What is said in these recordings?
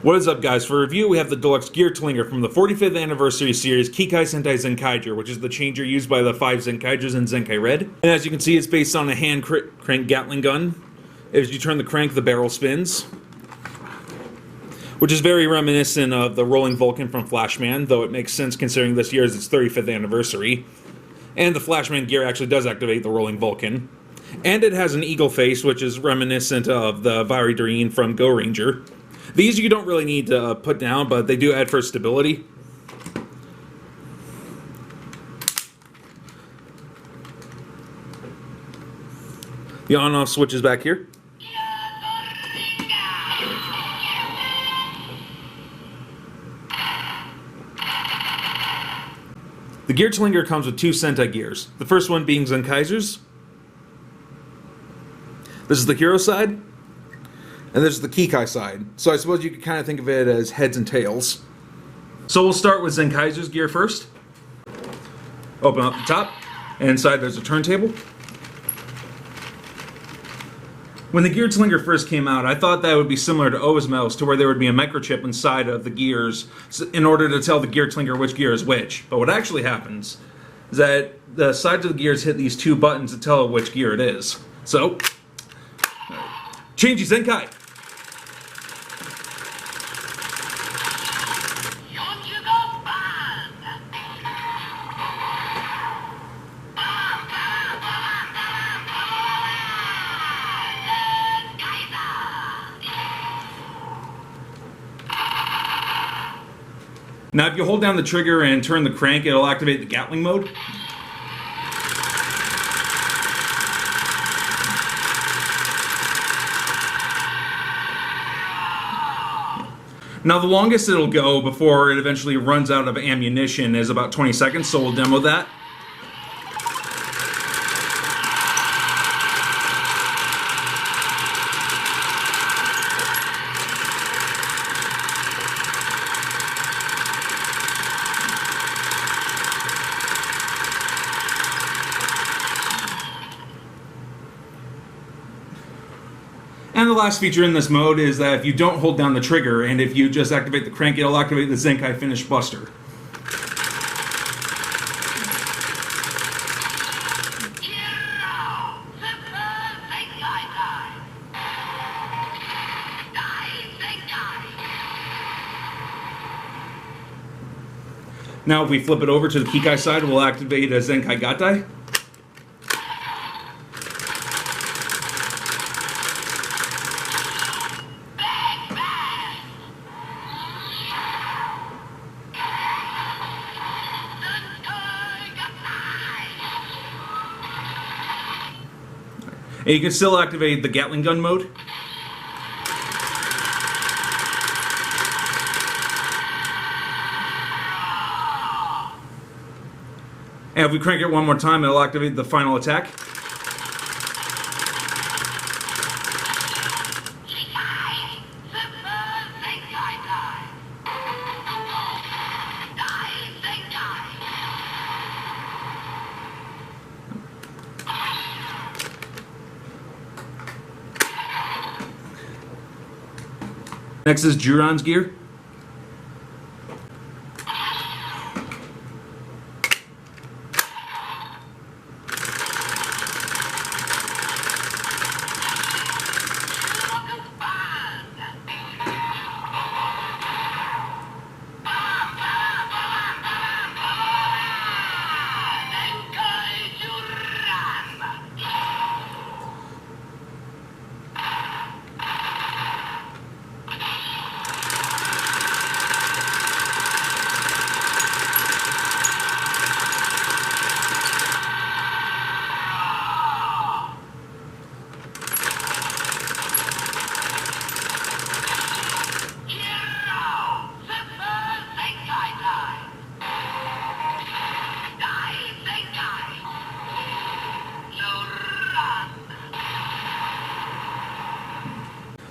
What is up, guys? For review, we have the deluxe Geartlinger from the 45th anniversary series Kikai Sentai Zenkaizer, which is the changer used by the 5 Zenkaizers in Zenkai Red. And as you can see, it's based on a hand crank Gatling gun. As you turn the crank, the barrel spins, which is very reminiscent of the rolling Vulcan from Flashman, though it makes sense considering this year is its 35th anniversary. And the Flashman gear actually does activate the rolling Vulcan. And it has an eagle face, which is reminiscent of the Viridrine from Go Ranger. These you don't really need to put down, but they do add for stability. The on-off switch is back here. The Geartlinger comes with 2 Sentai gears. The first one being Zenkaizers. This is the hero side. And this is the Kikai side. So I suppose you could kind of think of it as heads and tails. So we'll start with Zenkaizer's gear first. Open up the top. And inside there's a turntable. When the Geartlinger first came out, I thought that would be similar to Mouse, to where there would be a microchip inside of the gears in order to tell the Geartlinger which gear is which. But what actually happens is that the sides of the gears hit these 2 buttons to tell which gear it is. So, change Zenkai! Now if you hold down the trigger and turn the crank, it'll activate the Gatling mode. Now the longest it'll go before it eventually runs out of ammunition is about 20 seconds, so we'll demo that. And the last feature in this mode is that if you don't hold down the trigger and if you just activate the crank, it'll activate the Zenkai Finish Buster. Now if we flip it over to the Kikai side, we'll activate a Zenkai Gatai. And you can still activate the Gatling gun mode. And if we crank it one more time, it'll activate the final attack. Next is Juron's gear.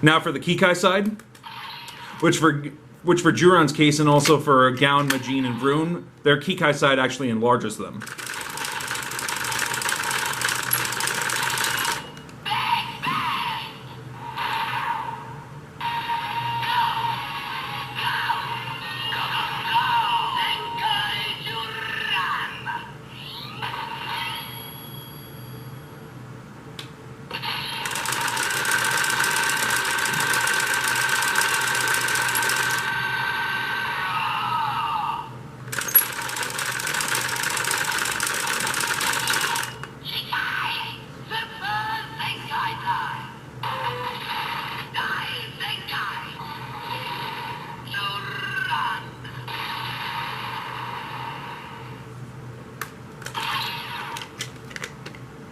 Now for the Kikai side, which for Juron's case and also for Gown, Majin, and Vroon, their Kikai side actually enlarges them.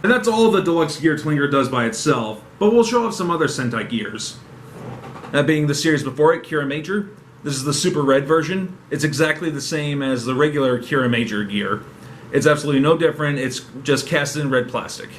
And that's all the deluxe Geartlinger does by itself, but we'll show off some other Sentai gears. That being the series before it, Kira Major. This is the Super Red version. It's exactly the same as the regular Kira Major gear. It's absolutely no different, it's just cast in red plastic.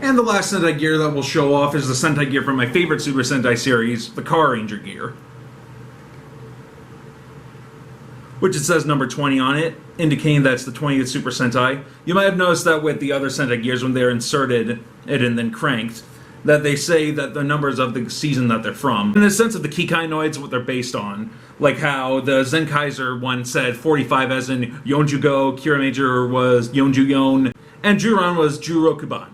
And the last Sentai gear that we'll show off is the Sentai gear from my favorite Super Sentai series, the Car Ranger gear. Which it says number 20 on it, indicating that's the 20th Super Sentai. You might have noticed that with the other Sentai gears when they're inserted it and then cranked, that they say that the numbers of the season that they're from. In the sense of the Kikai noids, what they're based on. Like how the Zenkaizer one said 45 as in Yonjugo, Kira Major was Yonjuyon, and Juron was Jurokuban.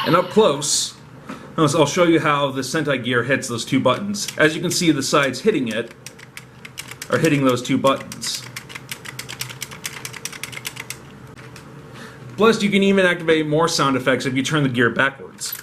And up close, I'll show you how the Sentai gear hits those two buttons. As you can see, the sides hitting it are hitting those two buttons. Plus, you can even activate more sound effects if you turn the gear backwards.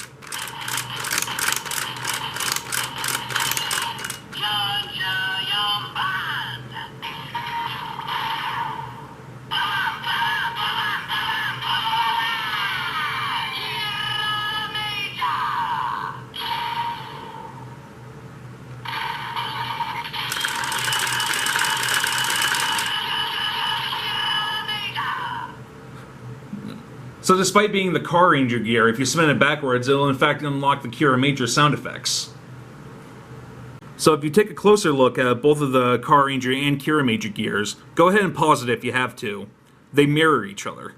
So despite being the Car Ranger gear, if you spin it backwards, it'll in fact unlock the Kira Major sound effects. So if you take a closer look at both of the Car Ranger and Kira Major gears, go ahead and pause it if you have to. They mirror each other.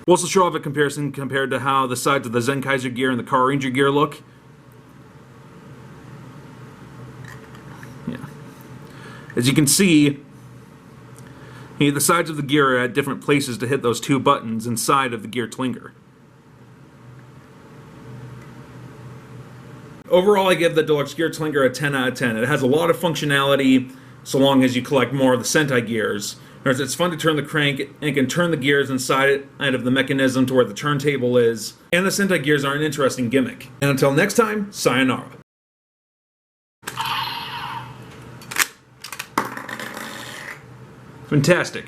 We'll also show off a comparison compared to how the sides of the Zenkaizer gear and the Car Ranger gear look. Yeah. As you can see, the sides of the gear are at different places to hit those two buttons inside of the Geartlinger. Overall, I give the Deluxe Geartlinger a 10 out of 10. It has a lot of functionality so long as you collect more of the Sentai gears. It's fun to turn the crank and can turn the gears inside of the mechanism to where the turntable is. And the Sentai gears are an interesting gimmick. And until next time, sayonara. Fantastic.